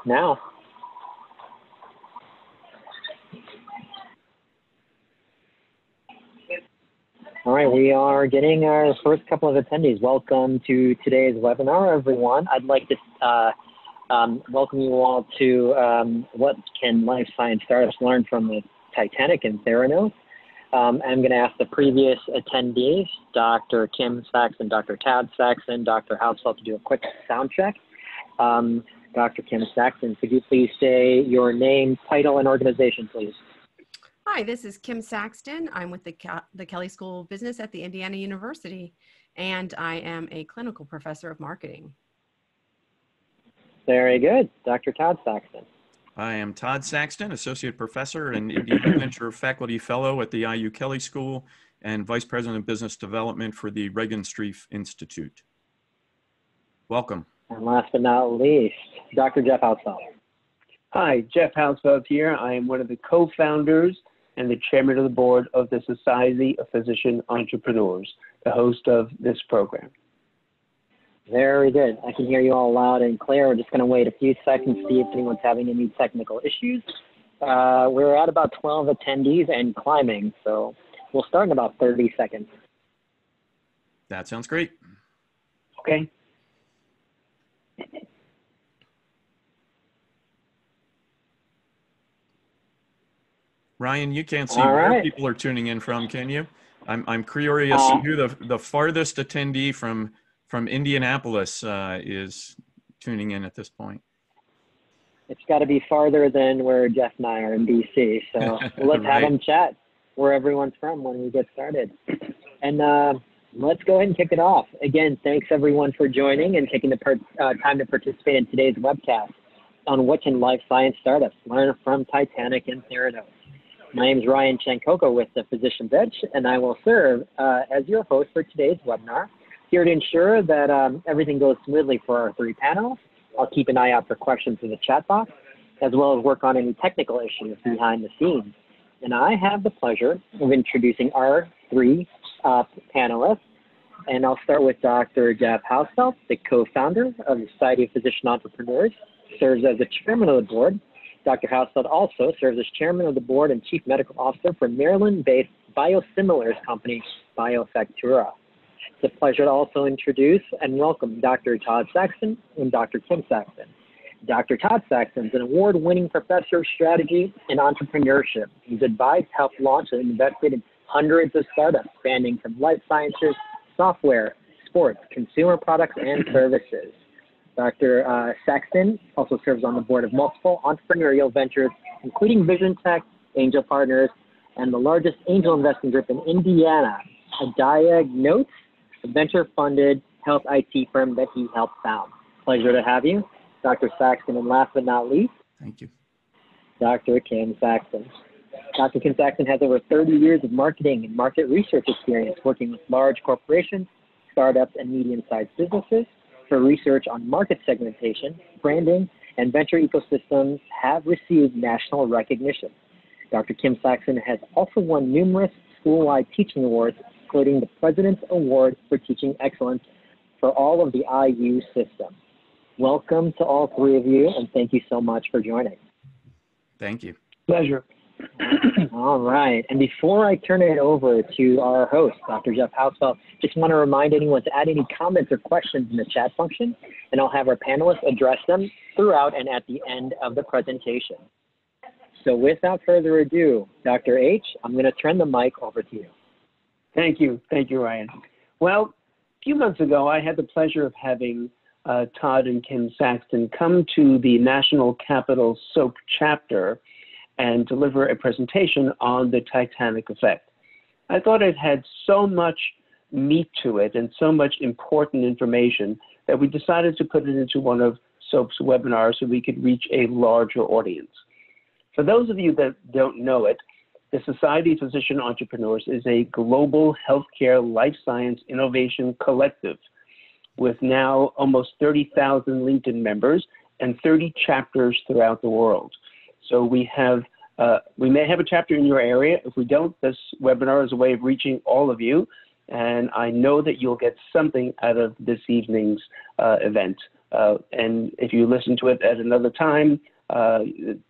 now. All right, we are getting our first couple of attendees. Welcome to today's webinar, everyone. I'd like to welcome you all to what can life science startups learn from the Titanic and Theranos. I'm going to ask the previous attendees, Dr. Kim Saxton, Dr. Tad Saxton, Dr. Hausfeld, to do a quick sound check. Dr. Kim Saxton, could you please say your name, title, and organization, please? Hi, this is Kim Saxton. I'm with the Kelley School of Business at the Indiana University, and I am a clinical professor of marketing. Very good. Dr. Todd Saxton. I am Todd Saxton, Associate Professor and Indiana Venture Faculty Fellow at the IU Kelley School and Vice President of Business Development for the Regenstrief Institute. Welcome. And last but not least, Dr. Jeff Hausfeld. Hi, Jeff Hausfeld here. I am one of the co-founders and the chairman of the board of the Society of Physician Entrepreneurs, the host of this program. Very good. I can hear you all loud and clear. We're just going to wait a few seconds to see if anyone's having any technical issues. We're at about 12 attendees and climbing, so we'll start in about 30 seconds. That sounds great. Okay. Ryan, you can't see All where right. people are tuning in from, can you? I'm curious who the farthest attendee from Indianapolis is tuning in at this point. It's got to be farther than where Jeff and I are in DC, so let's have them chat where everyone's from when we get started. And let's go ahead and kick it off. Again, thanks everyone for joining and taking the time to participate in today's webcast on what can life science startups learn from Titanic and Theranos. My name is Ryan Chankoko with the Physician's Edge, and I will serve as your host for today's webinar, here to ensure that everything goes smoothly for our three panels. I'll keep an eye out for questions in the chat box, as well as work on any technical issues behind the scenes. And I have the pleasure of introducing our three panelists, and I'll start with Dr. Jeff Hausfeld, the co-founder of the Society of Physician Entrepreneurs, serves as the chairman of the board. Dr. Hausfeld also serves as chairman of the board and chief medical officer for Maryland-based biosimilars company, Biofactura. It's a pleasure to also introduce and welcome Dr. Todd Saxton and Dr. Kim Saxton. Dr. Todd Saxton is an award-winning professor of strategy and entrepreneurship. He's advised, helped launch, and invested in hundreds of startups spanning from life sciences, software, sports, consumer products, and services. Dr. Saxton also serves on the board of multiple entrepreneurial ventures, including Vision Tech, Angel Partners, and the largest angel investing group in Indiana, Diagnotes, a venture-funded health IT firm that he helped found. Pleasure to have you, Dr. Saxton. And last but not least, thank you, Dr. Kim Saxton. Dr. Kim Saxton has over 30 years of marketing and market research experience working with large corporations, startups, and medium-sized businesses for research on market segmentation, branding, and venture ecosystems have received national recognition. Dr. Kim Saxton has also won numerous school-wide teaching awards, including the President's Award for Teaching Excellence for all of the IU system. Welcome to all three of you, and thank you so much for joining. Thank you. Pleasure. All right, and before I turn it over to our host, Dr. Jeff Hausfeld, just want to remind anyone to add any comments or questions in the chat function, and I'll have our panelists address them throughout and at the end of the presentation. So without further ado, Dr. H, I'm going to turn the mic over to you. Thank you. Thank you, Ryan. Well, a few months ago, I had the pleasure of having Todd and Kim Saxton come to the National Capital SOAP chapter and deliver a presentation on the Titanic Effect. I thought it had so much meat to it and so much important information that we decided to put it into one of SOAP's webinars so we could reach a larger audience. For those of you that don't know it, the Society of Physician Entrepreneurs is a global healthcare life science innovation collective with now almost 30,000 LinkedIn members and 30 chapters throughout the world. So we may have a chapter in your area. If we don't, this webinar is a way of reaching all of you. And I know that you'll get something out of this evening's event And if you listen to it at another time,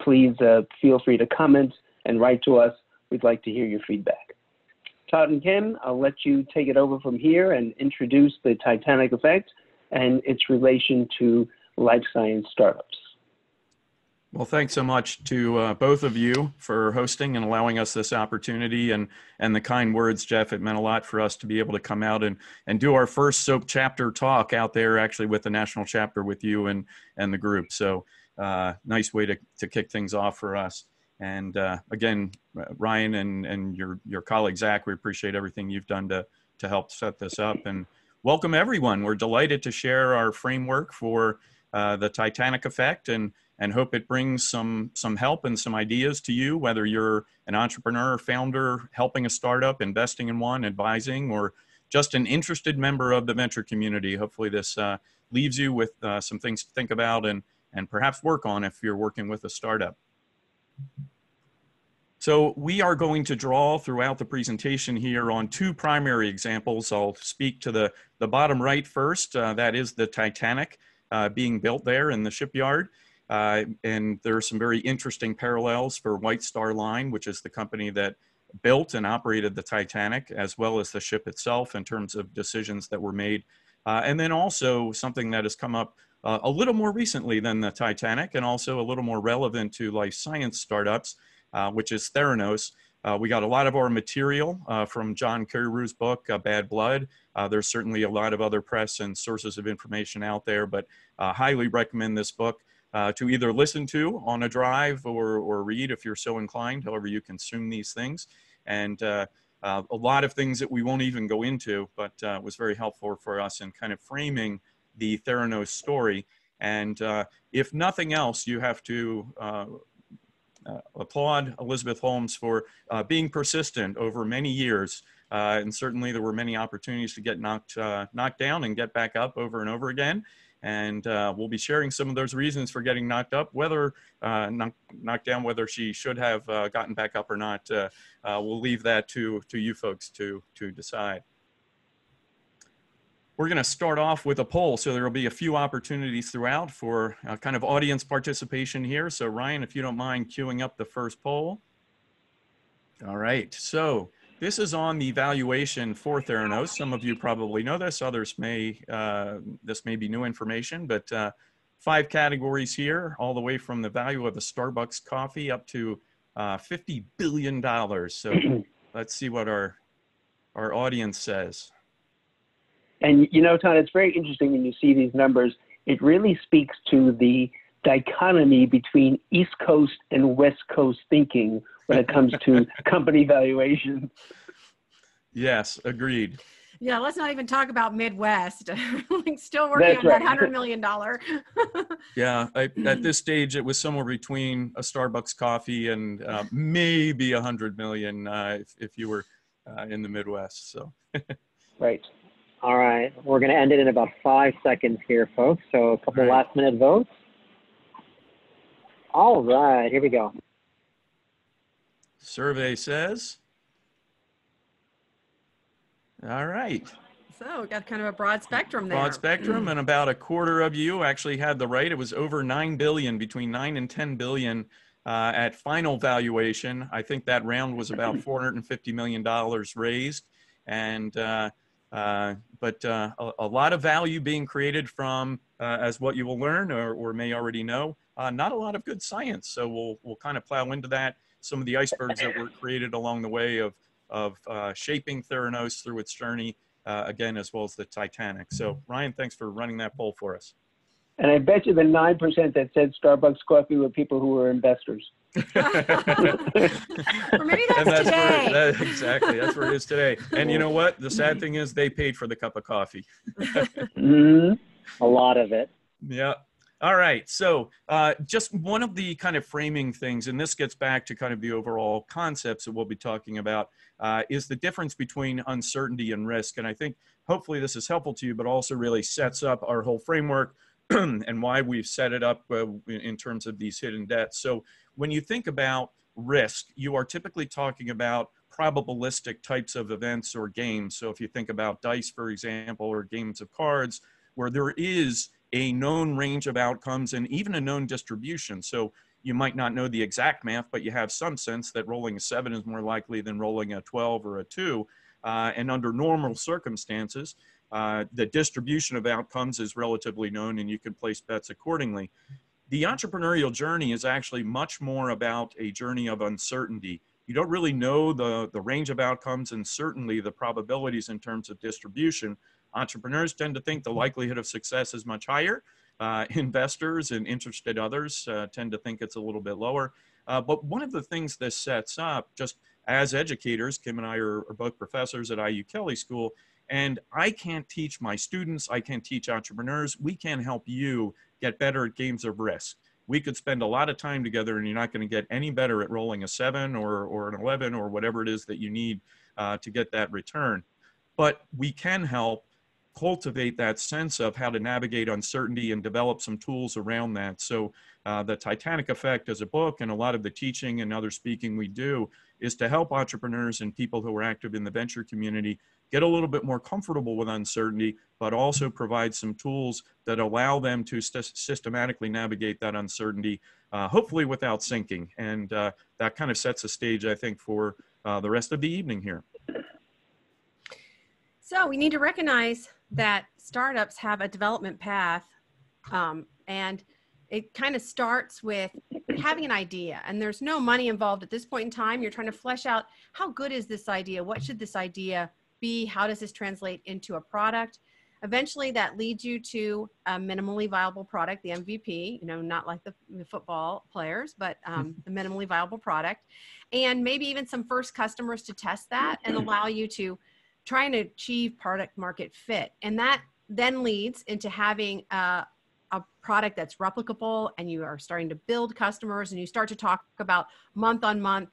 please feel free to comment and write to us. We'd like to hear your feedback. Todd and Kim, I'll let you take it over from here and introduce the Titanic Effect and its relation to life science startups. Well, thanks so much to both of you for hosting and allowing us this opportunity, and the kind words, Jeff. It meant a lot for us to be able to come out and do our first SOAP chapter talk out there, actually with the national chapter with you and the group. So nice way to kick things off for us. And again, Ryan and your colleague, Zach, we appreciate everything you've done to help set this up. And welcome, everyone. We're delighted to share our framework for the Titanic Effect, and hope it brings some help and some ideas to you, whether you're an entrepreneur, founder, helping a startup, investing in one, advising, or just an interested member of the venture community. Hopefully this leaves you with some things to think about and perhaps work on if you're working with a startup. So we are going to draw throughout the presentation here on two primary examples. I'll speak to the bottom right first. That is the Titanic being built there in the shipyard. And there are some very interesting parallels for White Star Line, which is the company that built and operated the Titanic, as well as the ship itself in terms of decisions that were made. And then also something that has come up a little more recently than the Titanic, and also a little more relevant to life science startups, which is Theranos. We got a lot of our material from John Carreyrou's book, Bad Blood. There's certainly a lot of other press and sources of information out there, but highly recommend this book to either listen to on a drive or read if you're so inclined, however you consume these things. And a lot of things that we won't even go into, but was very helpful for us in kind of framing the Theranos story. And if nothing else, you have to applaud Elizabeth Holmes for being persistent over many years. And certainly there were many opportunities to get knocked down and get back up over and over again. And we'll be sharing some of those reasons for getting knocked up, whether knocked down, whether she should have gotten back up or not. We'll leave that to you folks to decide. We're going to start off with a poll, so there will be a few opportunities throughout for kind of audience participation here. So Ryan, if you don't mind queuing up the first poll. All right, so this is on the valuation for Theranos. Some of you probably know this, others may, this may be new information, but 5 categories here, all the way from the value of a Starbucks coffee up to $50 billion. So let's see what our audience says. And you know, Todd, it's very interesting when you see these numbers. It really speaks to the dichotomy between East Coast and West Coast thinking when it comes to company valuation. Yes, agreed. Yeah, let's not even talk about Midwest. Like still working on that $100 million. Yeah, at this stage, it was somewhere between a Starbucks coffee and maybe 100 million if you were in the Midwest. So. Right. All right, we're going to end it in about 5 seconds here, folks. So a couple last minute votes. All right, here we go. Survey says. All right. So we got kind of a broad spectrum there. Broad spectrum, and about a quarter of you actually had the right. It was over 9 billion, between 9 and 10 billion at final valuation. I think that round was about $450 million raised. And but a lot of value being created from, as what you will learn or may already know, not a lot of good science. So we'll kind of plow into that. Some of the icebergs that were created along the way of shaping Theranos through its journey, again, as well as the Titanic. So Ryan, thanks for running that poll for us. And I bet you the 9% that said Starbucks coffee were people who were investors. Or maybe that's today. Exactly, that's where it is today. And you know what? The sad thing is they paid for the cup of coffee. A lot of it. Yeah. All right. So just one of the kind of framing things, and this gets back to kind of the overall concepts that we'll be talking about, is the difference between uncertainty and risk. And I think hopefully this is helpful to you, but also really sets up our whole framework and why we've set it up in terms of these hidden debts. So when you think about risk, you are typically talking about probabilistic types of events or games. So if you think about dice, for example, or games of cards, where there is a known range of outcomes and even a known distribution. So you might not know the exact math, but you have some sense that rolling a 7 is more likely than rolling a 12 or a 2. And under normal circumstances, the distribution of outcomes is relatively known and you can place bets accordingly. The entrepreneurial journey is actually much more about a journey of uncertainty. You don't really know the range of outcomes and certainly the probabilities in terms of distribution. Entrepreneurs tend to think the likelihood of success is much higher. Investors and interested others tend to think it's a little bit lower. But one of the things this sets up, just as educators, Kim and I are both professors at IU Kelley School, and I can't teach my students, I can't teach entrepreneurs, we can help you get better at games of risk. We could spend a lot of time together and you're not going to get any better at rolling a 7 or an 11 or whatever it is that you need to get that return. But we can help cultivate that sense of how to navigate uncertainty and develop some tools around that. So the Titanic Effect as a book and a lot of the teaching and other speaking we do is to help entrepreneurs and people who are active in the venture community get a little bit more comfortable with uncertainty, but also provide some tools that allow them to systematically navigate that uncertainty, hopefully without sinking. And that kind of sets a stage, I think, for the rest of the evening here. So we need to recognize that startups have a development path, and it kind of starts with having an idea, and there's no money involved at this point in time. You're trying to flesh out, how good is this idea? What should this idea be? How does this translate into a product? Eventually that leads you to a minimally viable product, the MVP, not like the football players, but the minimally viable product, and maybe even some first customers to test that and allow you to try and achieve product market fit. And that then leads into having a product that's replicable, and you are starting to build customers, and you start to talk about month on month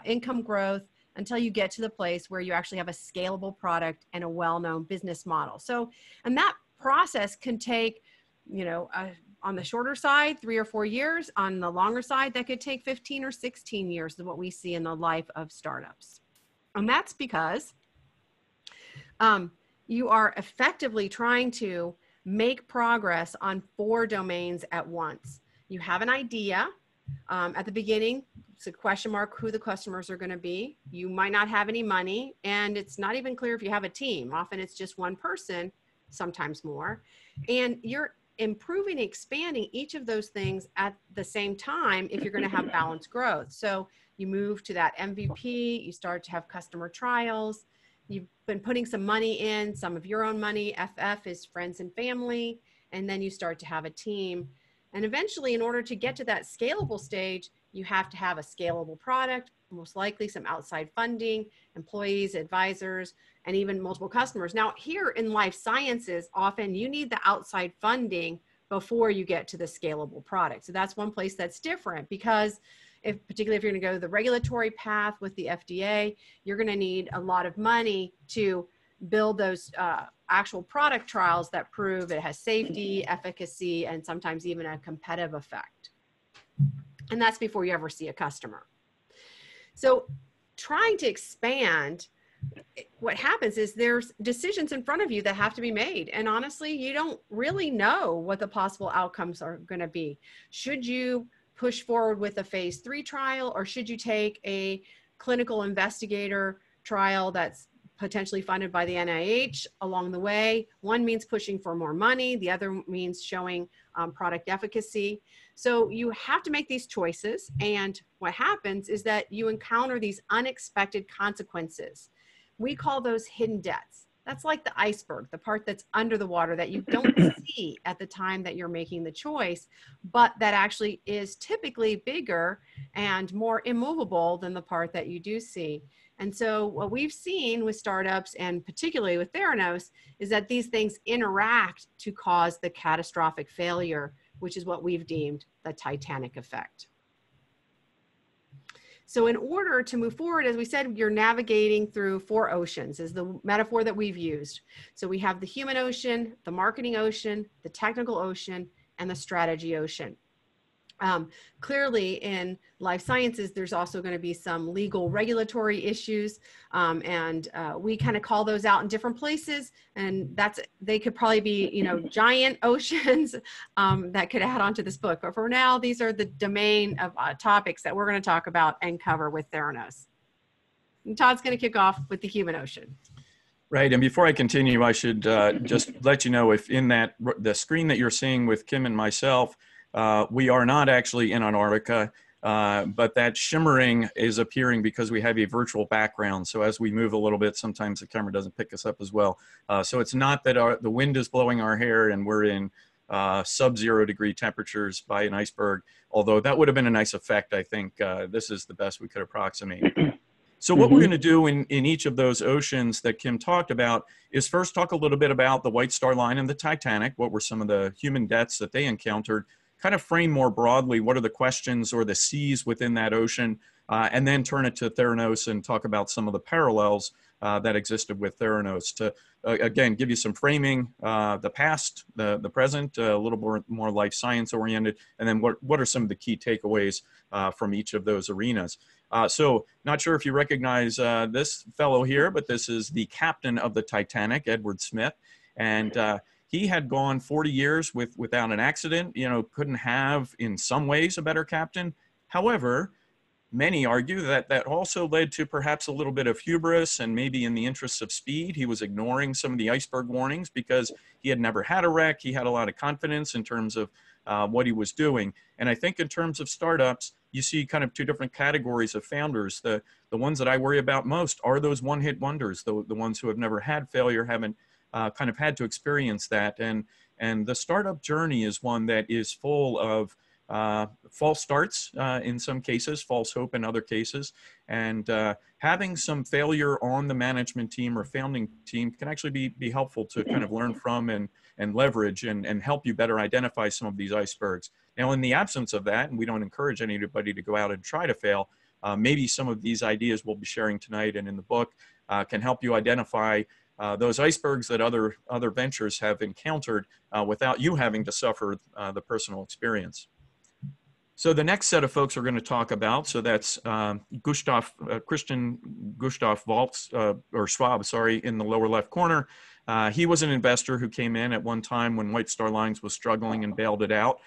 income growth until you get to the place where you actually have a scalable product and a well-known business model. So, and that process can take, on the shorter side, 3 or 4 years. On the longer side, that could take 15 or 16 years is what we see in the life of startups. And that's because you are effectively trying to make progress on 4 domains at once. You have an idea. At the beginning, it's a question mark who the customers are going to be. You might not have any money, and it's not even clear if you have a team. Often it's just one person, sometimes more. And you're improving, expanding each of those things at the same time if you're going to have balanced growth. So you move to that MVP, you start to have customer trials. You've been putting some money in, some of your own money. FF is friends and family. And then you start to have a team. And eventually, in order to get to that scalable stage, you have to have a scalable product, most likely some outside funding, employees, advisors, and even multiple customers. Now, here in life sciences, often you need the outside funding before you get to the scalable product. So that's one place that's different, because particularly if you're going to go the regulatory path with the FDA, you're going to need a lot of money to build those actual product trials that prove it has safety, efficacy, and sometimes even a competitive effect. And that's before you ever see a customer. So trying to expand, what happens is there's decisions in front of you that have to be made. And honestly, you don't really know what the possible outcomes are going to be. Should you push forward with a phase 3 trial, or should you take a clinical investigator trial that's potentially funded by the NIH along the way? One means pushing for more money. The other means showing product efficacy. So you have to make these choices. And what happens is that you encounter these unexpected consequences. We call those hidden debts. That's like the iceberg, the part that's under the water that you don't see at the time that you're making the choice, but that actually is typically bigger and more immovable than the part that you do see. And so what we've seen with startups, and particularly with Theranos, is that these things interact to cause the catastrophic failure, which is what we've deemed the Titanic effect. So in order to move forward, as we said, you're navigating through 4 oceans is the metaphor that we've used. So we have the human ocean, the marketing ocean, the technical ocean, and the strategy ocean. Clearly in life sciences, there's also going to be some legal regulatory issues. We kind of call those out in different places, and they could probably be, you know, giant oceans that could add on to this book. But for now, these are the domain of topics that we're going to talk about and cover with Theranos. And Todd's going to kick off with the human ocean. Right, and before I continue, I should just let you know, if in the screen that you're seeing with Kim and myself, we are not actually in Antarctica, but that shimmering is appearing because we have a virtual background. So as we move a little bit, sometimes the camera doesn't pick us up as well. So it's not that the wind is blowing our hair and we're in sub-0 degree temperatures by an iceberg, although that would have been a nice effect. I think this is the best we could approximate. So what we're going to do in each of those oceans that Kim talked about is first talk a little bit about the White Star Line and the Titanic. What were some of the human deaths that they encountered? Kind of frame more broadly what are the questions or the seas within that ocean, and then turn it to Theranos and talk about some of the parallels that existed with Theranos to, again, give you some framing, the past, the present, a little more life science oriented, and then what are some of the key takeaways from each of those arenas. So not sure if you recognize this fellow here, but this is the captain of the Titanic, Edward Smith. And he had gone 40 years without an accident, you know, couldn't have in some ways a better captain. However, many argue that that also led to perhaps a little bit of hubris, and maybe in the interests of speed, he was ignoring some of the iceberg warnings because he had never had a wreck. He had a lot of confidence in terms of what he was doing. And I think in terms of startups, you see kind of two different categories of founders. The ones that I worry about most are those one-hit wonders, the ones who have never had failure, haven't kind of had to experience that. And the startup journey is one that is full of false starts in some cases, false hope in other cases. And having some failure on the management team or founding team can actually be helpful to kind of learn from and leverage and help you better identify some of these icebergs. Now, in the absence of that, and we don't encourage anybody to go out and try to fail, maybe some of these ideas we'll be sharing tonight and in the book can help you identify those icebergs that other ventures have encountered without you having to suffer the personal experience. So the next set of folks we're going to talk about, so that's Christian Gustav Waltz, or Schwab, sorry, in the lower left corner. He was an investor who came in at one time when White Star Lines was struggling and bailed it out.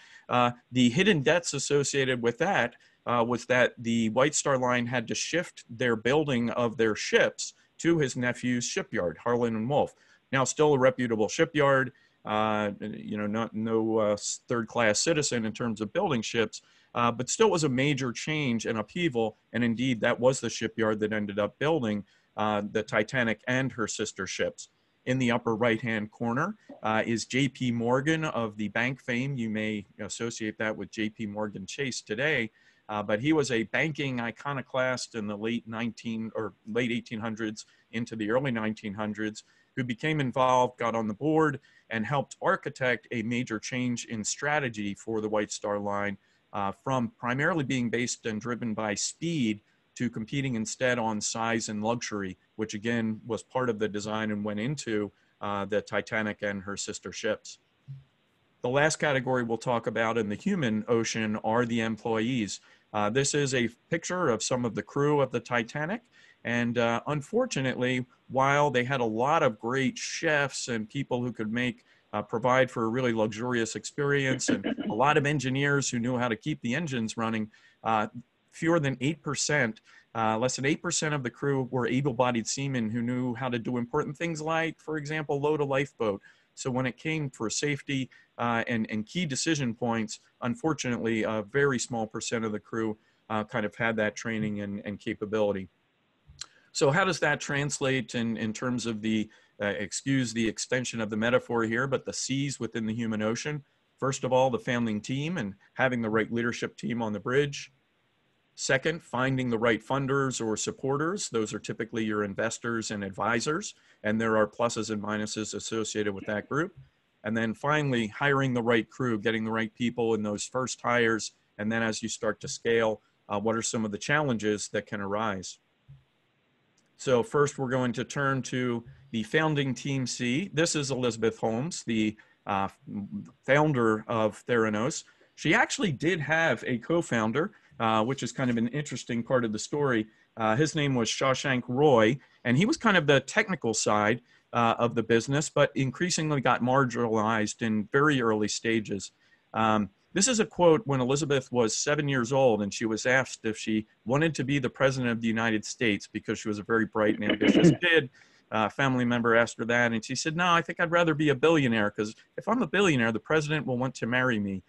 The hidden debts associated with that was that the White Star Line had to shift their building of their ships to his nephew's shipyard, Harlan and Wolff. Now, still a reputable shipyard, you know, no third-class citizen in terms of building ships, but still was a major change and upheaval. And indeed, that was the shipyard that ended up building the Titanic and her sister ships. In the upper right-hand corner is J.P. Morgan of the bank fame. You may associate that with J.P. Morgan Chase today, but he was a banking iconoclast in the late 1800s into the early 1900s, who became involved, got on the board, and helped architect a major change in strategy for the White Star Line from primarily being based and driven by speed to competing instead on size and luxury, which again was part of the design and went into the Titanic and her sister ships. The last category we'll talk about in the human ocean are the employees. This is a picture of some of the crew of the Titanic. And unfortunately, while they had a lot of great chefs and people who could provide for a really luxurious experience, and a lot of engineers who knew how to keep the engines running, fewer than 8%, less than 8% of the crew were able-bodied seamen who knew how to do important things like, for example, load a lifeboat. So when it came for safety and key decision points, unfortunately, a very small percent of the crew kind of had that training and capability. So how does that translate in terms of the, excuse the extension of the metaphor here, but the seas within the human ocean? First of all, the founding team and having the right leadership team on the bridge. Second, finding the right funders or supporters. Those are typically your investors and advisors, and there are pluses and minuses associated with that group. And then finally, hiring the right crew, getting the right people in those first hires, and then as you start to scale, what are some of the challenges that can arise? So first, we're going to turn to the founding team C. This is Elizabeth Holmes, the founder of Theranos. She actually did have a co-founder, which is kind of an interesting part of the story. His name was Shashank Roy, and he was kind of the technical side of the business, but increasingly got marginalized in very early stages. This is a quote when Elizabeth was 7 years old, and she was asked if she wanted to be the president of the United States because she was a very bright and ambitious kid. A family member asked her that, and she said, no, I think I'd rather be a billionaire, because if I'm a billionaire, the president will want to marry me.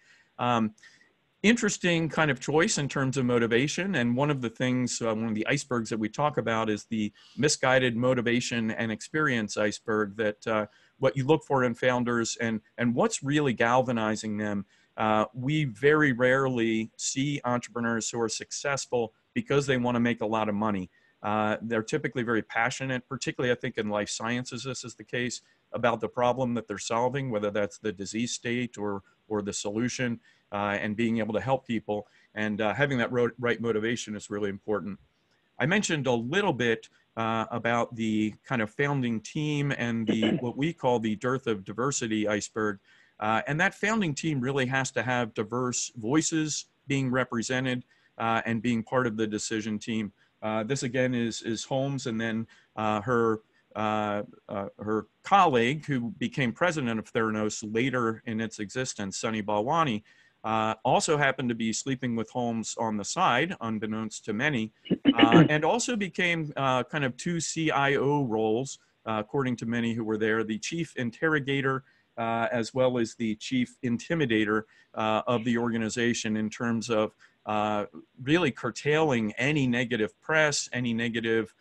Interesting kind of choice in terms of motivation. And one of the things, one of the icebergs that we talk about is the misguided motivation and experience iceberg, that what you look for in founders and what's really galvanizing them. We very rarely see entrepreneurs who are successful because they want to make a lot of money. They're typically very passionate, particularly I think in life sciences, this is the case, about the problem that they're solving, whether that's the disease state or the solution, and being able to help people. And having that right motivation is really important. I mentioned a little bit about the kind of founding team and the what we call the dearth of diversity iceberg. And that founding team really has to have diverse voices being represented and being part of the decision team. This again is Holmes, and then her colleague who became president of Theranos later in its existence, Sunny Balwani, also happened to be sleeping with Holmes on the side, unbeknownst to many, and also became kind of two CIO roles, according to many who were there, the chief interrogator as well as the chief intimidator of the organization, in terms of really curtailing any negative press, any negative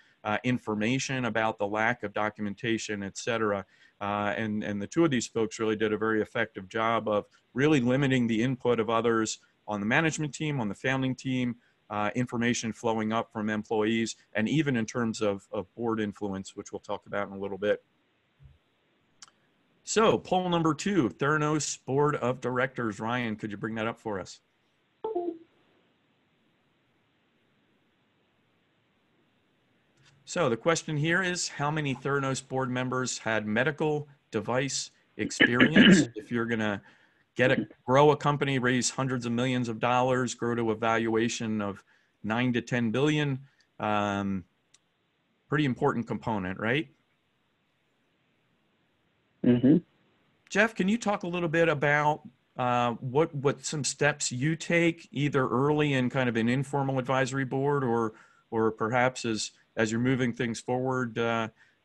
information about the lack of documentation, et cetera. And the two of these folks really did a very effective job of really limiting the input of others on the management team, on the founding team, information flowing up from employees, and even in terms of board influence, which we'll talk about in a little bit. So poll number 2, Theranos Board of Directors. Ryan, could you bring that up for us? So the question here is, how many Theranos board members had medical device experience? If you're going to grow a company, raise hundreds of millions of dollars, grow to a valuation of 9 to 10 billion, pretty important component, right? Mm-hmm. Jeff, can you talk a little bit about what some steps you take, either early in kind of an informal advisory board, or perhaps as you're moving things forward,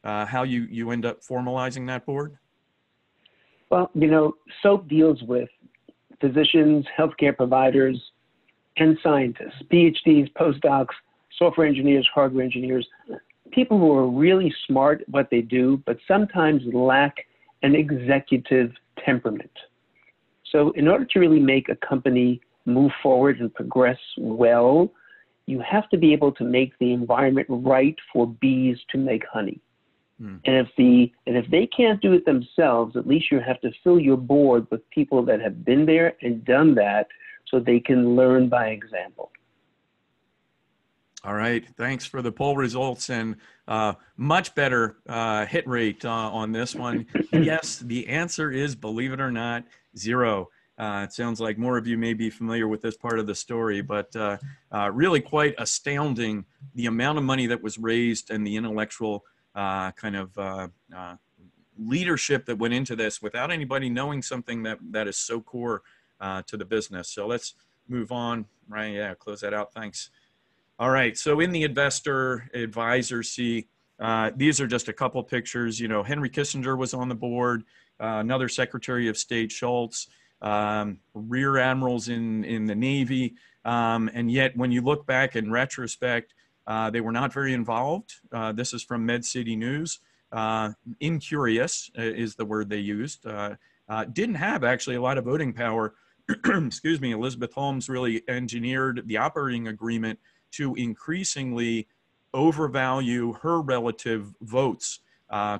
how you end up formalizing that board? Well, you know, SOAP deals with physicians, healthcare providers, and scientists, PhDs, postdocs, software engineers, hardware engineers, people who are really smart at what they do, but sometimes lack an executive temperament. So in order to really make a company move forward and progress well, you have to be able to make the environment right for bees to make honey. And if they can't do it themselves, at least you have to fill your board with people that have been there and done that, so they can learn by example. All right, thanks for the poll results, and much better hit rate on this one. Yes, the answer is, believe it or not, 0. It sounds like more of you may be familiar with this part of the story, but really quite astounding, the amount of money that was raised and the intellectual kind of leadership that went into this without anybody knowing something that is so core to the business. So let's move on. Ryan, yeah, close that out. Thanks. All right. So in the investor advisor seat, these are just a couple pictures. You know, Henry Kissinger was on the board, another Secretary of State, Schultz, rear admirals in the Navy. And yet when you look back in retrospect, they were not very involved. This is from Med City News. Incurious is the word they used. Didn't have actually a lot of voting power. Excuse me. Elizabeth Holmes really engineered the operating agreement to increasingly overvalue her relative votes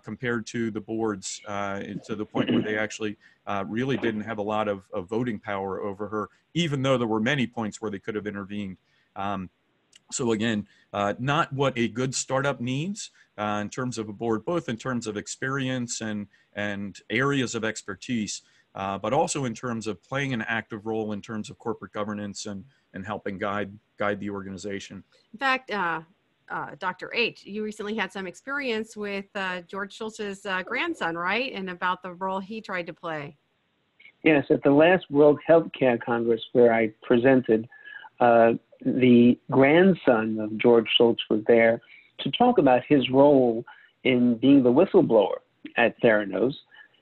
compared to the boards, to the point where they actually really didn't have a lot of voting power over her, even though there were many points where they could have intervened. So again, not what a good startup needs in terms of a board, both in terms of experience and areas of expertise. but also in terms of playing an active role in terms of corporate governance and helping guide the organization. In fact, Dr. H, you recently had some experience with George Shultz's grandson, right? And about the role he tried to play. Yes, at the last World Healthcare Congress where I presented, the grandson of George Shultz was there to talk about his role in being the whistleblower at Theranos.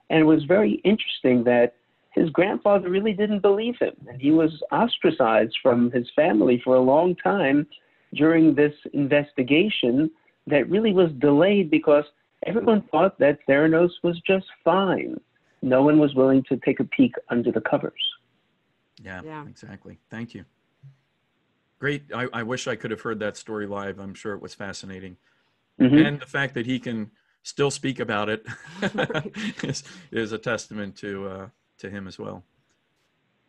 And it was very interesting that his grandfather really didn't believe him. And he was ostracized from his family for a long time during this investigation that really was delayed because everyone thought that Theranos was just fine. No one was willing to take a peek under the covers. Yeah, exactly. Thank you. Great. I wish I could have heard that story live. I'm sure it was fascinating. Mm-hmm. And the fact that he can still speak about it is a testament to him as well.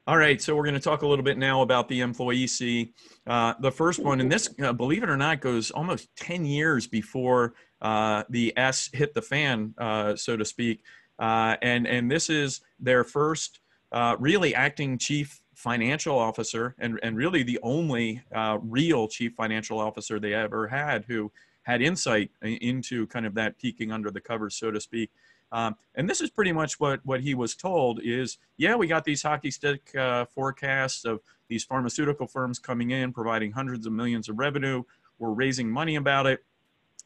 All right, so we're going to talk a little bit now about the employee C. The first one, and this, believe it or not, goes almost 10 years before the S hit the fan, so to speak. And this is their first really acting chief financial officer, and really the only real chief financial officer they ever had who had insight into kind of that peeking under the covers, so to speak. And this is pretty much what he was told is, yeah, we got these hockey stick forecasts of these pharmaceutical firms coming in, providing hundreds of millions of revenue. We're raising money about it,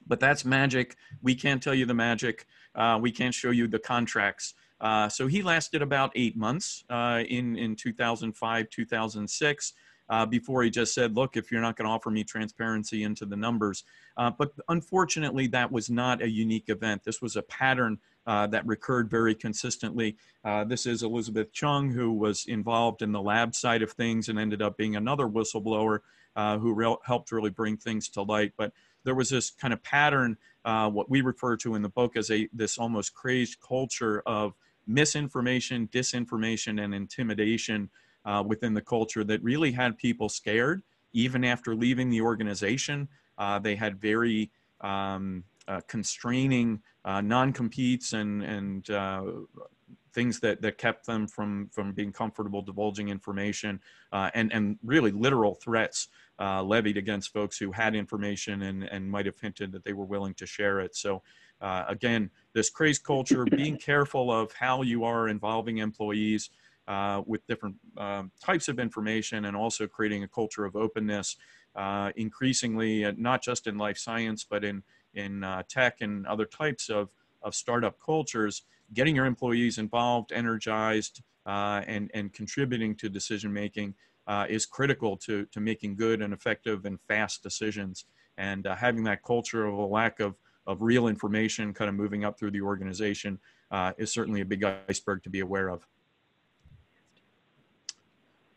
but that's magic. We can't tell you the magic. We can't show you the contracts. So he lasted about 8 months in 2005, 2006. Before he just said, look, if you're not going to offer me transparency into the numbers. But unfortunately, that was not a unique event. This was a pattern that recurred very consistently. This is Elizabeth Chung, who was involved in the lab side of things and ended up being another whistleblower who helped really bring things to light. But there was this kind of pattern, what we refer to in the book as this almost crazed culture of misinformation, disinformation, and intimidation within the culture that really had people scared. Even after leaving the organization, they had very constraining non-competes and things that kept them from being comfortable divulging information and really literal threats levied against folks who had information and might have hinted that they were willing to share it. So again, this crazed culture, being careful of how you are involving employees with different types of information, and also creating a culture of openness, increasingly, not just in life science, but in tech and other types of startup cultures, getting your employees involved, energized, and contributing to decision-making is critical to making good and effective and fast decisions. And having that culture of a lack of real information kind of moving up through the organization is certainly a big iceberg to be aware of.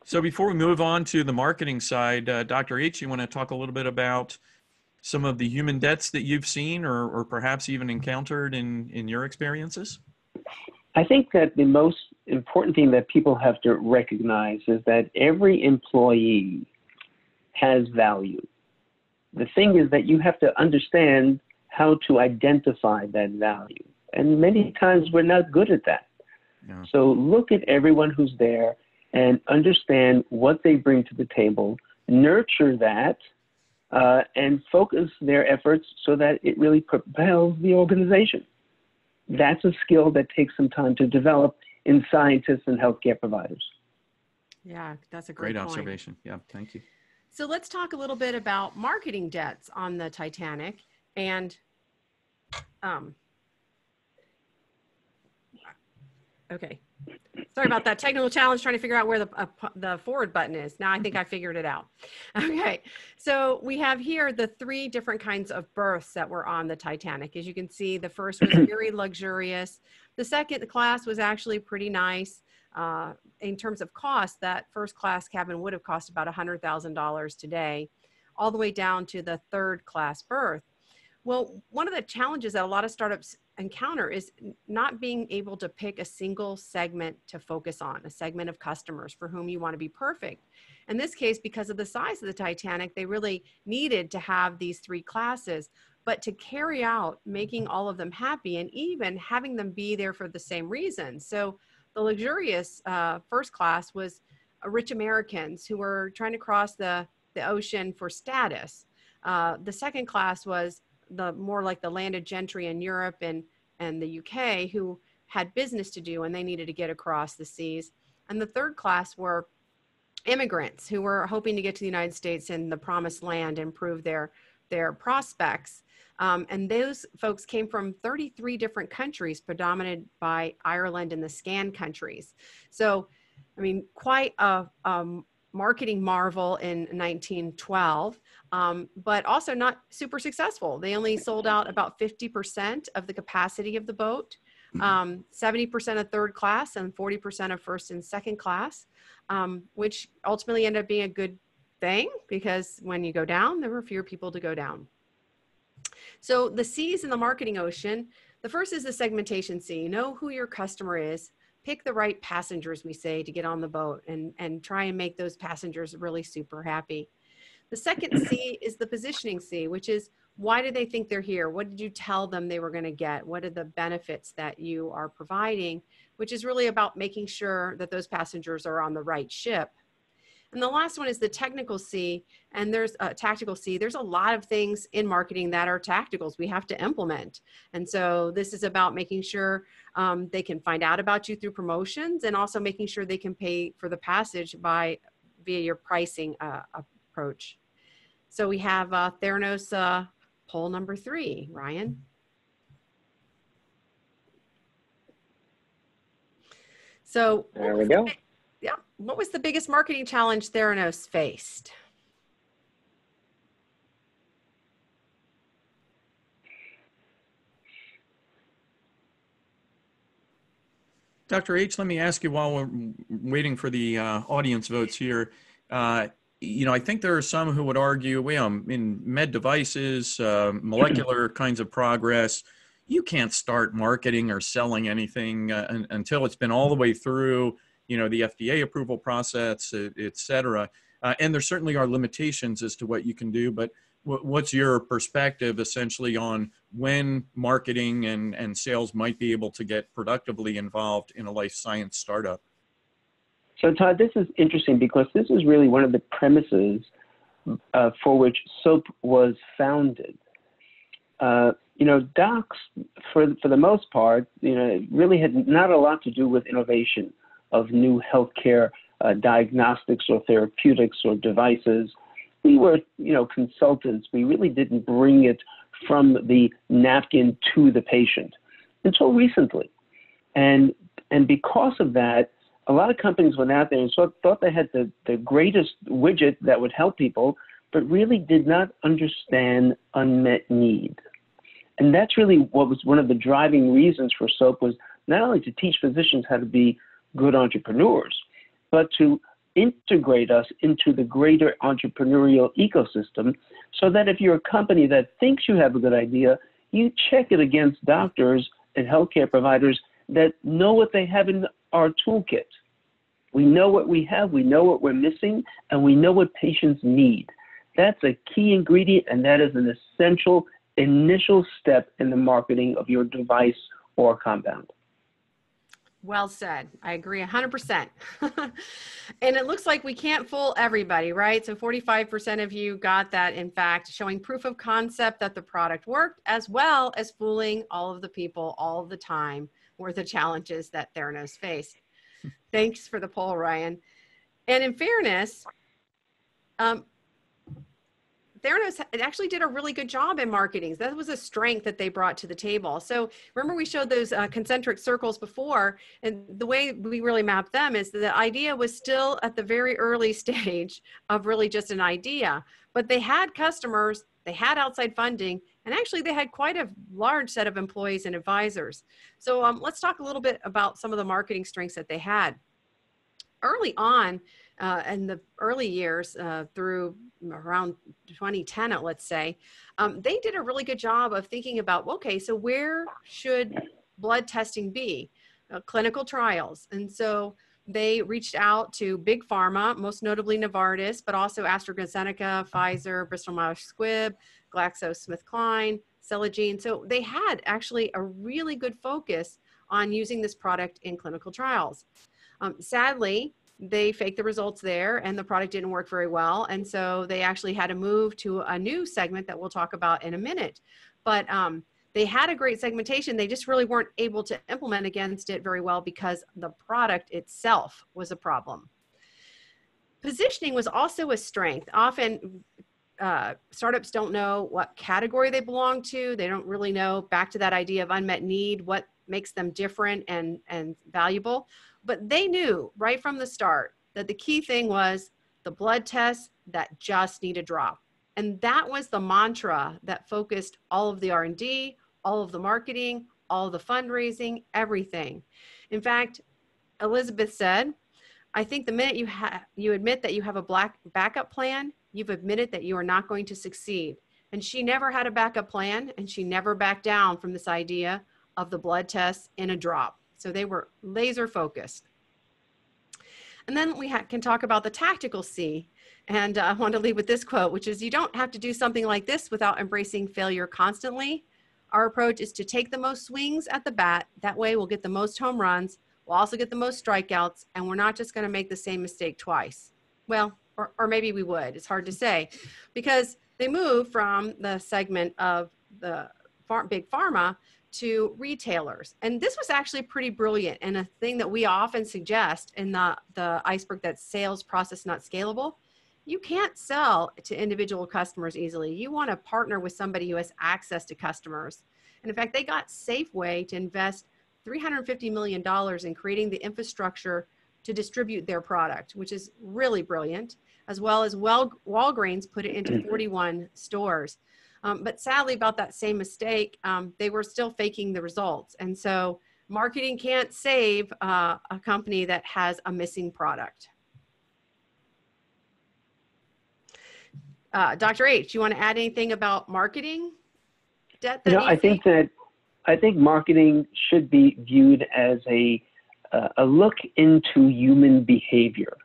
So before we move on to the marketing side, Dr. H, you want to talk a little bit about some of the human debts that you've seen or perhaps even encountered in your experiences? I think that the most important thing that people have to recognize is that every employee has value. The thing is that you have to understand how to identify that value. And many times we're not good at that. Yeah. So look at everyone who's there and understand what they bring to the table, nurture that, and focus their efforts so that it really propels the organization. That's a skill that takes some time to develop in scientists and healthcare providers. Yeah, that's a great point. Observation. Yeah, thank you. So let's talk a little bit about marketing debts on the Titanic. And okay, sorry about that technical challenge trying to figure out where the forward button is. Now I think I figured it out. Okay, so we have here the 3 different kinds of berths that were on the Titanic. As you can see, the first was very luxurious. The second class was actually pretty nice. In terms of cost, that first class cabin would have cost about $100,000 today, all the way down to the 3rd class berth. Well, one of the challenges that a lot of startups encounter is not being able to pick a single segment to focus on, a segment of customers for whom you want to be perfect. In this case, because of the size of the Titanic, they really needed to have these 3 classes, but to carry out making all of them happy and even having them be there for the same reason. So the luxurious first class was rich Americans who were trying to cross the ocean for status. The second class was the more like the landed gentry in Europe and the UK who had business to do and they needed to get across the seas. And the third class were immigrants who were hoping to get to the United States and the promised land and improve their prospects. And those folks came from 33 different countries, predominated by Ireland and the Scan countries. So, I mean, quite a marketing marvel in 1912, but also not super successful. They only sold out about 50% of the capacity of the boat, 70% of third class and 40% of first and second class, which ultimately ended up being a good thing because when you go down, there were fewer people to go down. So the C's in the marketing ocean, the first is the segmentation C. Know who your customer is. Pick the right passengers, we say, to get on the boat and try and make those passengers really super happy. The second C is the positioning C, which is why do they think they're here? What did you tell them they were going to get? What are the benefits that you are providing? Which is really about making sure that those passengers are on the right ship. And the last one is the technical C, and there's a tactical C. There's a lot of things in marketing that are tacticals we have to implement. And so this is about making sure they can find out about you through promotions and also making sure they can pay for the passage via your pricing approach. So we have Theranos poll number 3, Ryan. So there we go. Yeah. What was the biggest marketing challenge Theranos faced? Dr. H, let me ask you while we're waiting for the audience votes here. You know, I think there are some who would argue, well, in med devices, molecular kinds of progress, you can't start marketing or selling anything until it's been all the way through, you know, the FDA approval process, et cetera. And there certainly are limitations as to what you can do, but what's your perspective essentially on when marketing and sales might be able to get productively involved in a life science startup? So Todd, this is interesting because this is really one of the premises for which SOAP was founded. You know, docs, for the most part, you know, really had not a lot to do with innovation of new healthcare diagnostics or therapeutics or devices. We were, you know, consultants. We really didn't bring it from the napkin to the patient until recently. And because of that, a lot of companies went out there and thought they had the greatest widget that would help people, but really did not understand unmet need. And that's really what was one of the driving reasons for SOAP, was not only to teach physicians how to be good entrepreneurs, but to integrate us into the greater entrepreneurial ecosystem so that if you're a company that thinks you have a good idea, you check it against doctors and healthcare providers that know what they have in our toolkit. We know what we have, we know what we're missing, and we know what patients need. That's a key ingredient, and that is an essential initial step in the marketing of your device or compound. Well said. I agree 100%. And it looks like we can't fool everybody, right? So 45% of you got that, in fact, showing proof of concept that the product worked, as well as fooling all of the people all the time were the challenges that Theranos faced. Thanks for the poll, Ryan. And in fairness, Theranos actually did a really good job in marketing. That was a strength that they brought to the table. So remember we showed those concentric circles before, and the way we really mapped them is that the idea was still at the very early stage of really just an idea, but they had customers, they had outside funding, and actually they had quite a large set of employees and advisors. So let's talk a little bit about some of the marketing strengths that they had. Early on, in the early years through around 2010, let's say, they did a really good job of thinking about, okay, so where should blood testing be? Clinical trials. And so they reached out to big pharma, most notably Novartis, but also AstraZeneca, Pfizer, Bristol Myers Squibb, GlaxoSmithKline, Celgene. So they had actually a really good focus on using this product in clinical trials. Sadly, they faked the results there and the product didn't work very well. And so they actually had to move to a new segment that we'll talk about in a minute. But they had a great segmentation. They just really weren't able to implement against it very well because the product itself was a problem. Positioning was also a strength. Often startups don't know what category they belong to. They don't really know, back to that idea of unmet need, what makes them different and valuable. But they knew right from the start that the key thing was the blood tests that just need a drop. And that was the mantra that focused all of the R&D, all of the marketing, all of the fundraising, everything. In fact, Elizabeth said, I think the minute you admit that you have a backup plan, you've admitted that you are not going to succeed. And she never had a backup plan, and she never backed down from this idea of the blood tests in a drop. So they were laser focused. And then we can talk about the tactical C. And I want to leave with this quote, which is, you don't have to do something like this without embracing failure constantly. Our approach is to take the most swings at the bat. That way we'll get the most home runs. We'll also get the most strikeouts, and we're not just going to make the same mistake twice. Well, or maybe we would. It's hard to say, because they moved from the segment of the big pharma to retailers. And this was actually pretty brilliant, and a thing that we often suggest in the iceberg that's sales process not scalable. You can't sell to individual customers easily. You want to partner with somebody who has access to customers. And in fact, they got Safeway to invest $350 million in creating the infrastructure to distribute their product, which is really brilliant, as well as Walgreens put it into 41 stores. But sadly, about that same mistake, they were still faking the results. And so marketing can't save a company that has a missing product. Dr. H, you want to add anything about marketing? I think marketing should be viewed as a look into human behavior.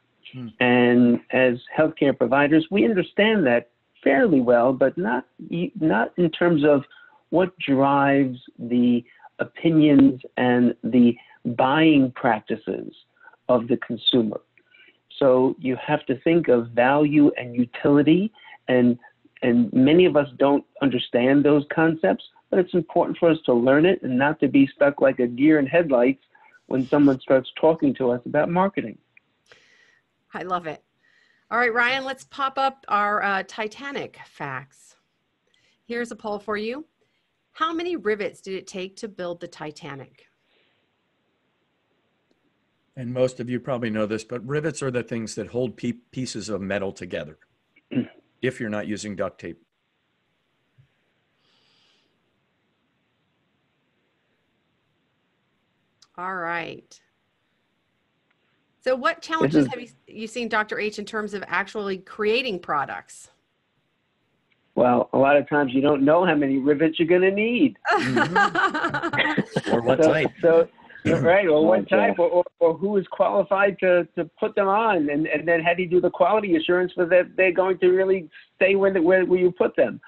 And as healthcare providers, we understand that fairly well, but not in terms of what drives the opinions and the buying practices of the consumer. So you have to think of value and utility, and many of us don't understand those concepts, but it's important for us to learn it and not to be stuck like a deer in headlights when someone starts talking to us about marketing. I love it. All right, Ryan, let's pop up our Titanic facts. Here's a poll for you. How many rivets did it take to build the Titanic? And most of you probably know this, but rivets are the things that hold pieces of metal together if you're not using duct tape. All right. So what challenges have you seen, Dr. H, in terms of actually creating products? Well, a lot of times you don't know how many rivets you're going to need. Or what type. Right, or what type, or who is qualified to put them on, and then how do you do the quality assurance for that they're going to really stay where you put them?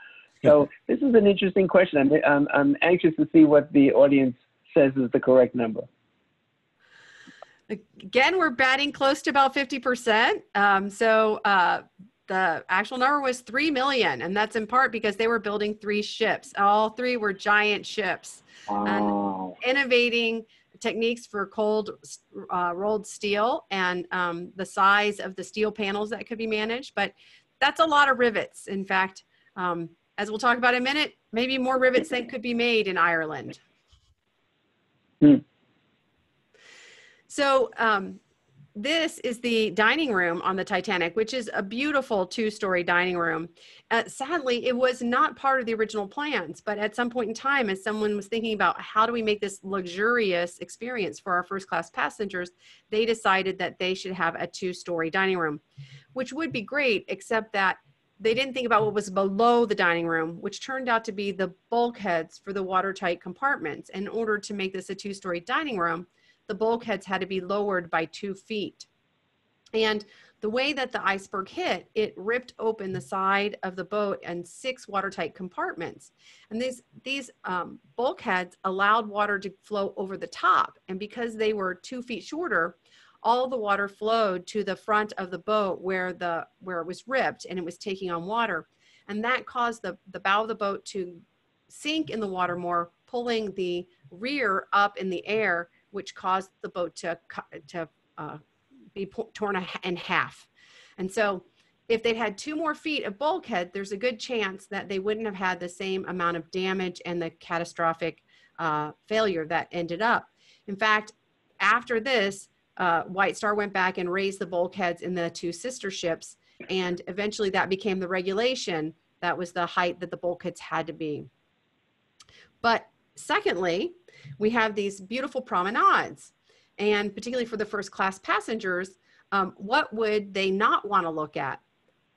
So this is an interesting question. I'm anxious to see what the audience says is the correct number. Again, we're batting close to about 50%. The actual number was 3 million, and that's in part because they were building 3 ships. All 3 were giant ships. Wow. And innovating techniques for cold rolled steel and the size of the steel panels that could be managed. But that's a lot of rivets. In fact, as we'll talk about in a minute, maybe more rivets than could be made in Ireland. So this is the dining room on the Titanic, which is a beautiful 2-story dining room. Sadly, it was not part of the original plans, but at some point in time, as someone was thinking about how do we make this luxurious experience for our first-class passengers, they decided that they should have a 2-story dining room, which would be great, except that they didn't think about what was below the dining room, which turned out to be the bulkheads for the watertight compartments. In order to make this a 2-story dining room, the bulkheads had to be lowered by 2 feet. And The way that the iceberg hit, it ripped open the side of the boat and 6 watertight compartments. And these bulkheads allowed water to flow over the top. And because they were 2 feet shorter, all the water flowed to the front of the boat where it was ripped and it was taking on water. And that caused the bow of the boat to sink in the water more, pulling the rear up in the air, which caused the boat to be torn in half. And so if they'd had 2 more feet of bulkhead, there's a good chance that they wouldn't have had the same amount of damage and the catastrophic failure that ended up. In fact, after this, White Star went back and raised the bulkheads in the 2 sister ships, and eventually that became the regulation. That was the height that the bulkheads had to be. But secondly, we have these beautiful promenades. And particularly for the first class passengers, what would they not want to look at?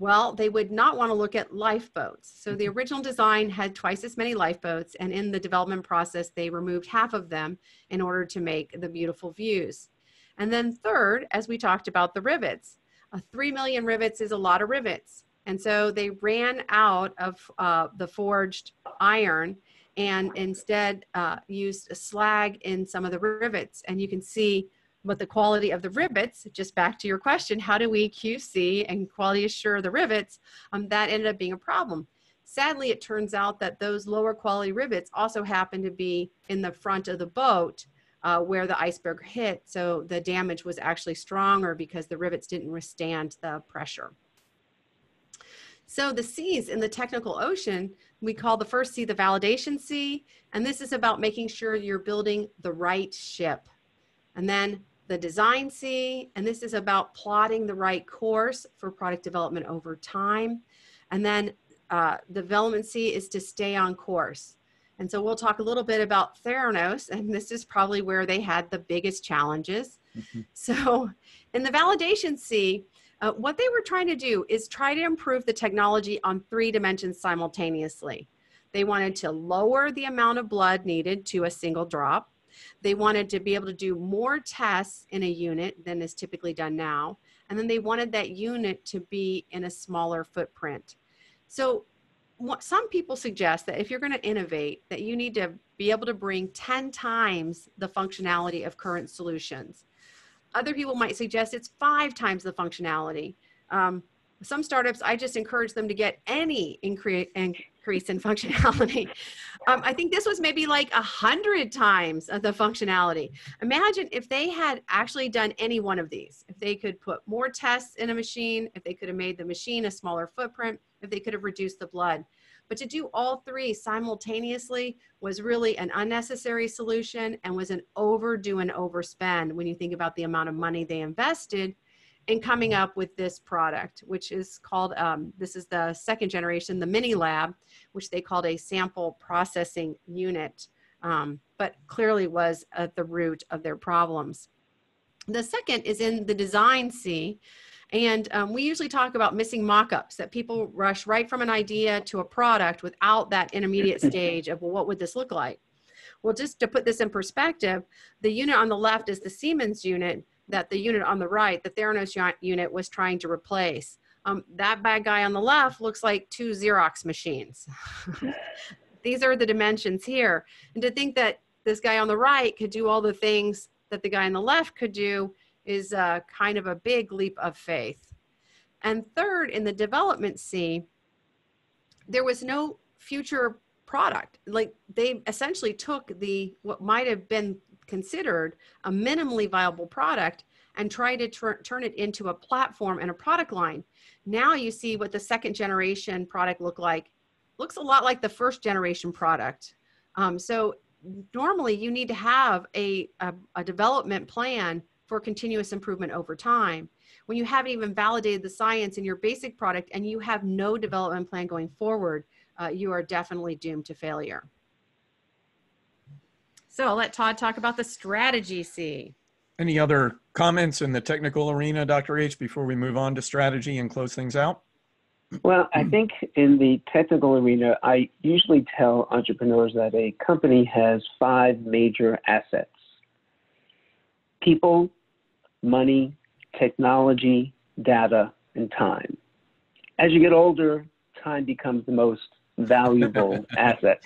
Well, they would not want to look at lifeboats. So the original design had twice as many lifeboats, and in the development process, they removed half of them in order to make the beautiful views. And then third, as we talked about, the rivets. 3 million rivets is a lot of rivets. And so they ran out of the forged iron and instead used a slag in some of the rivets. And you can see what the quality of the rivets, just back to your question, how do we QC and quality assure the rivets? That ended up being a problem. Sadly, it turns out that those lower quality rivets also happen to be in the front of the boat where the iceberg hit. So the damage was actually stronger because the rivets didn't withstand the pressure. So the C's in the technical ocean, we call the first C the validation C, and this is about making sure you're building the right ship. And then the design C, and this is about plotting the right course for product development over time. And then development C is to stay on course. And so we'll talk a little bit about Theranos, and this is probably where they had the biggest challenges. So in the validation C, what they were trying to do is try to improve the technology on 3 dimensions simultaneously. They wanted to lower the amount of blood needed to a single drop. They wanted to be able to do more tests in a unit than is typically done now. And then they wanted that unit to be in a smaller footprint. So some people suggest that if you're going to innovate, that you need to be able to bring 10 times the functionality of current solutions. Other people might suggest it's 5 times the functionality. Some startups, I just encourage them to get any increase in functionality. I think this was maybe like 100 times the functionality. Imagine if they had actually done any one of these, if they could put more tests in a machine, if they could have made the machine a smaller footprint, if they could have reduced the blood. But to do all 3 simultaneously was really an unnecessary solution and was an overdo and overspend when you think about the amount of money they invested in coming up with this product, which is called, this is the 2nd generation, the mini lab, which they called a sample processing unit, but clearly was at the root of their problems. The second is in the design C. And we usually talk about missing mock-ups, that people rush right from an idea to a product without that intermediate stage of, well, what would this look like? Well, just to put this in perspective, the unit on the left is the Siemens unit that the unit on the right, the Theranos unit, was trying to replace. That bad guy on the left looks like 2 Xerox machines. These are the dimensions here. And to think that this guy on the right could do all the things that the guy on the left could do is kind of a big leap of faith. And third, in the development C, there was no future product. Like, they essentially took what might have been considered a minimally viable product and tried to turn it into a platform and a product line. Now you see what the 2nd generation product looked like. Looks a lot like the 1st generation product. So normally you need to have a development plan for continuous improvement over time. When you haven't even validated the science in your basic product and you have no development plan going forward, you are definitely doomed to failure. So I'll let Todd talk about the strategy C. Any other comments in the technical arena, Dr. H, before we move on to strategy and close things out? Well, I think in the technical arena, I usually tell entrepreneurs that a company has 5 major assets: people, money, technology, data, and time. As you get older, time becomes the most valuable asset.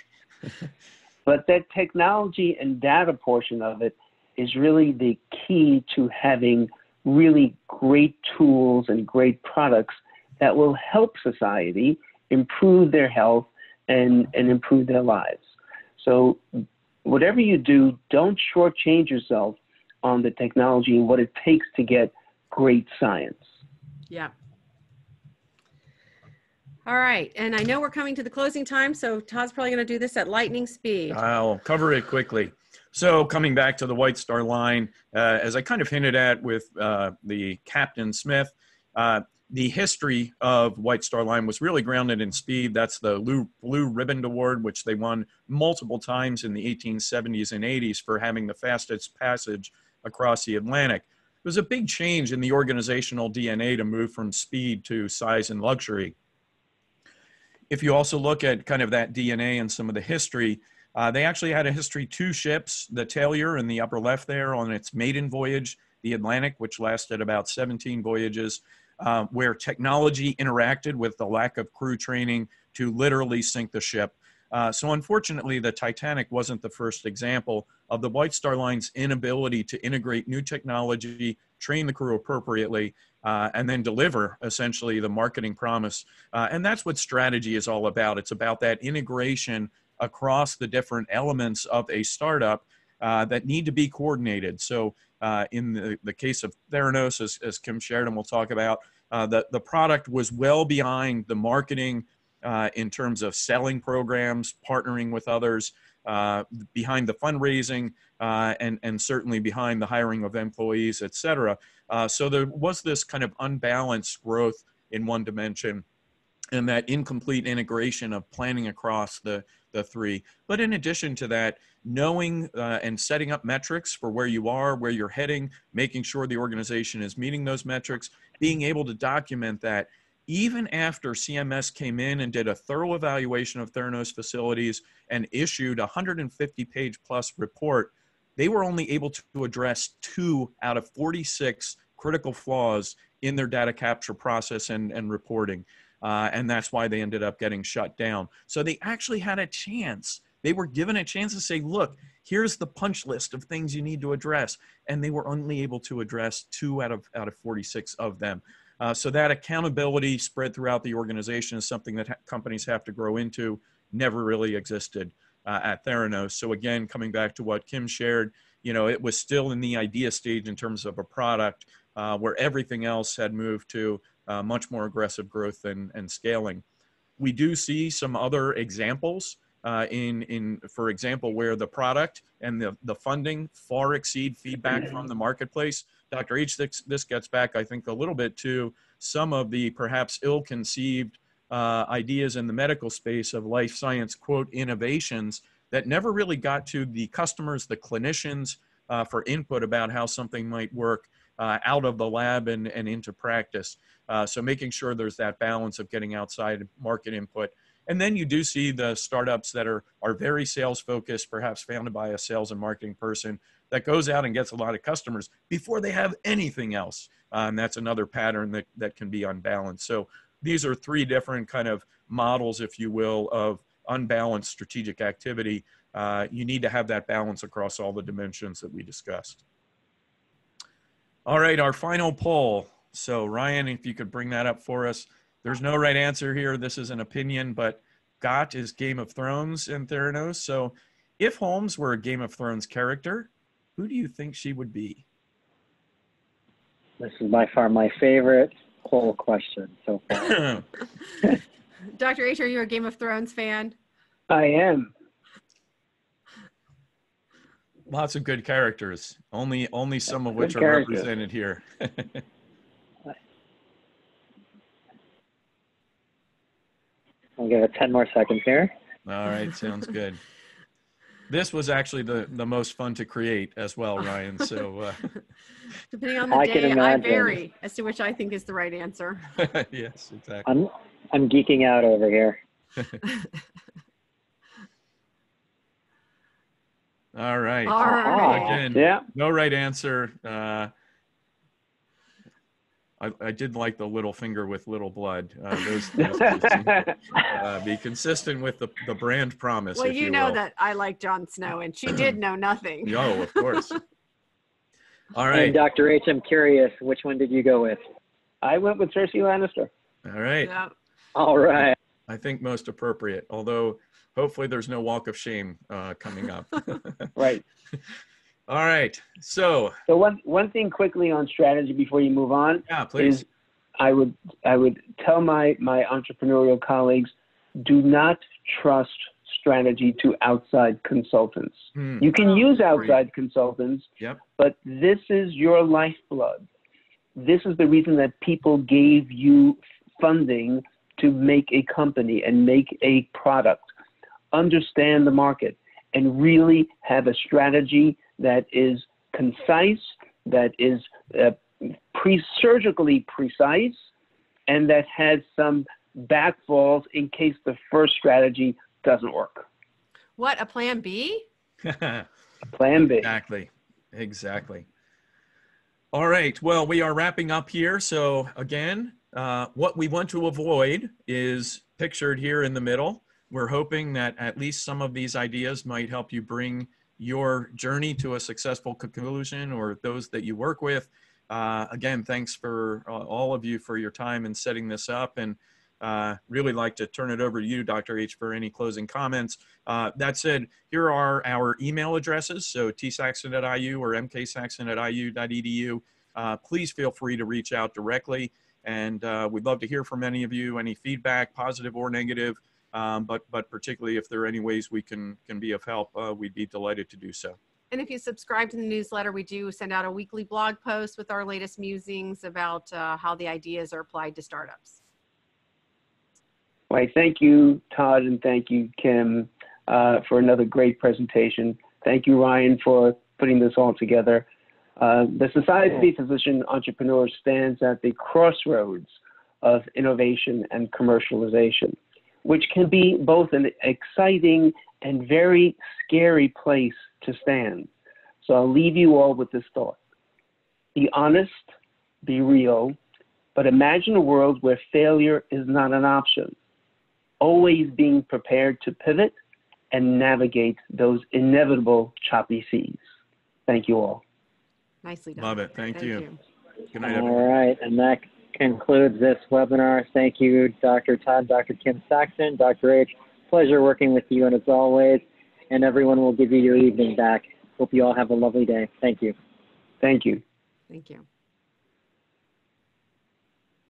But that technology and data portion of it is really the key to having really great tools and great products that will help society improve their health and improve their lives. So whatever you do, don't shortchange yourself on the technology and what it takes to get great science. Yeah. All right. And I know we're coming to the closing time, so Todd's probably going to do this at lightning speed. I'll cover it quickly. So coming back to the White Star line, as I kind of hinted at with the Captain Smith, the history of White Star Line was really grounded in speed. That's the Blue Ribbon Award, which they won multiple times in the 1870s and 80s for having the fastest passage across the Atlantic. It was a big change in the organizational DNA to move from speed to size and luxury. If you also look at kind of that DNA and some of the history, they actually had a history 2 ships, the Taylor in the upper left there on its maiden voyage, the Atlantic, which lasted about 17 voyages, where technology interacted with the lack of crew training to literally sink the ship. So unfortunately, the Titanic wasn't the first example of the White Star Line's inability to integrate new technology, train the crew appropriately, and then deliver essentially the marketing promise. And that's what strategy is all about. It's about that integration across the different elements of a startup that need to be coordinated. So in the case of Theranos, as Kim shared and we'll talk about, the product was well behind the marketing in terms of selling programs, partnering with others, behind the fundraising, and certainly behind the hiring of employees, et cetera. So there was this kind of unbalanced growth in one dimension and that incomplete integration of planning across the three. But in addition to that, knowing and setting up metrics for where you are, where you're heading, making sure the organization is meeting those metrics, being able to document that. Even after CMS came in and did a thorough evaluation of Theranos facilities and issued a 150-page plus report, they were only able to address 2 out of 46 critical flaws in their data capture process and reporting. And that's why they ended up getting shut down. So they actually had a chance. They were given a chance to say, look, here's the punch list of things you need to address. And they were only able to address 2 out of 46 of them. So that accountability spread throughout the organization is something that companies have to grow into, never really existed at Theranos. So again, coming back to what Kim shared, you know, it was still in the idea stage in terms of a product where everything else had moved to much more aggressive growth and scaling. We do see some other examples for example, where the product and the funding far exceed feedback from the marketplace. Dr. H, this gets back, I think, a little bit to some of the perhaps ill-conceived ideas in the medical space of life science, quote, innovations that never really got to the customers, the clinicians for input about how something might work out of the lab and into practice. So making sure there's that balance of getting outside market input. And then you do see the startups that are very sales focused, perhaps founded by a sales and marketing person that goes out and gets a lot of customers before they have anything else. And that's another pattern that can be unbalanced. So these are 3 different kind of models, if you will, of unbalanced strategic activity. You need to have that balance across all the dimensions that we discussed. All right, our final poll. So Ryan, if you could bring that up for us. There's no right answer here. This is an opinion, but Got is Game of Thrones in Theranos. So if Holmes were a Game of Thrones character, who do you think she would be? This is by far my favorite poll question so far. Dr. H, are you a Game of Thrones fan? I am. Lots of good characters, only some of which are represented here. I'll give it 10 more seconds here. All right, sounds good. This was actually the most fun to create as well, Ryan. So depending on the day, I vary as to which I think is the right answer. Yes, exactly. I'm geeking out over here. All right. All right. Again, yeah. No right answer. I did like the little finger with little blood. Those seem, be consistent with the brand promise, Well, if you you know will. that I like Jon Snow, and she did know nothing. Oh, of course. All right. And Dr. H, I'm curious, which one did you go with? I went with Cersei Lannister. All right. Yeah. All right. I think most appropriate, although hopefully there's no walk of shame coming up. Right. All right. So one thing quickly on strategy before you move on. yeah, please. Is I would tell my entrepreneurial colleagues, do not trust strategy to outside consultants. You can use outside consultants, yep. but this is your lifeblood. This is the reason that people gave you funding to make a company and make a product. Understand the market and really have a strategy that is concise, that is surgically precise, and that has some backfalls in case the first strategy doesn't work. What, a plan B? Plan B. Exactly. All right. Well, we are wrapping up here. So again, what we want to avoid is pictured here in the middle. We're hoping that at least some of these ideas might help you bring your journey to a successful conclusion, or those that you work with. Again, thanks for all of you for your time in setting this up, and really like to turn it over to you, Dr. H, for any closing comments. That said, here are our email addresses, so tsaxton@iu or mksaxton@iu.edu. Please feel free to reach out directly, and we'd love to hear from any of you, any feedback, positive or negative, but particularly if there are any ways we can be of help, we'd be delighted to do so. And if you subscribe to the newsletter, we do send out a weekly blog post with our latest musings about how the ideas are applied to startups. Well, thank you, Todd, and thank you, Kim, for another great presentation. Thank you, Ryan, for putting this all together. The Society of Physician Entrepreneurs stands at the crossroads of innovation and commercialization, which can be both an exciting and very scary place to stand. So I'll leave you all with this thought. Be honest, be real, but imagine a world where failure is not an option. Always being prepared to pivot and navigate those inevitable choppy seas. Thank you all. Nicely done. Love it. Thank you. Good night, All everyone. right, and that concludes this webinar. Thank you, Dr. Todd, Dr. Kim Saxton, Dr. H. Pleasure working with you, and as always, and everyone will give you your evening back. Hope you all have a lovely day. Thank you. Thank you. Thank you.